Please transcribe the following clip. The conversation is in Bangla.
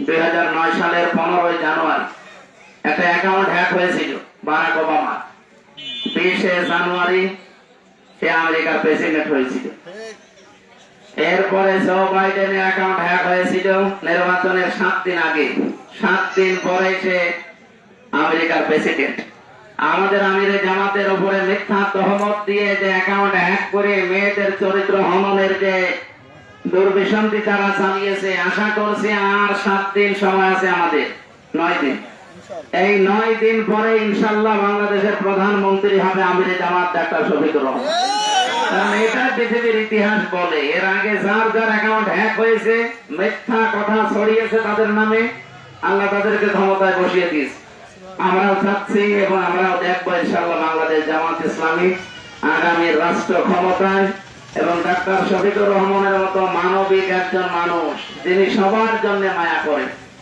2009 সালের 15 জানুয়ারি একটা অ্যাকাউন্ট হ্যাক হয়েছিল বারাক ওবামা। 20 জানুয়ারি সে আমেরিকার প্রেসিডেন্ট হয়েছিল। এরপরে জো বাইডেনের অ্যাকাউন্ট হ্যাক হয়েছিল নির্বাচনের 7 দিন আগে। 7 দিন পরে সে আমেরিকার প্রেসিডেন্ট। আমাদের আমিরে জামাতের উপরে মিথ্যা তহমত দিয়ে যে অ্যাকাউন্ট হ্যাক করে মেয়েদের চরিত্র হননের যে দুর্বিসন্ধি তারা চালিয়েছে, আশা করছি আর 7 দিন সময় আছে আমাদের, 9 দিন। এই 9 দিন পরে ইনশাআল্লাহ বাংলাদেশের প্রধানমন্ত্রী হবে আমিরে জামাত ডাক্তার শফিকুর রহমান। কারণ এটা পৃথিবীর ইতিহাস বলে, এর আগে যার যার অ্যাকাউন্ট হ্যাক হয়েছে, মিথ্যা কথা ছড়িয়েছে তাদের নামে, আল্লাহ তাদেরকে ক্ষমতায় বসিয়ে দিয়েছে। আমরাও চাচ্ছি এবং আমরাও দেখবো ইনশাআল্লাহ বাংলাদেশ জামাত ইসলামী আগামী রাষ্ট্র ক্ষমতায় এবং ডাক্তার শফিকুর রহমানের মতো মানবিক একজন মানুষ যিনি সবার জন্য মায়া করেন,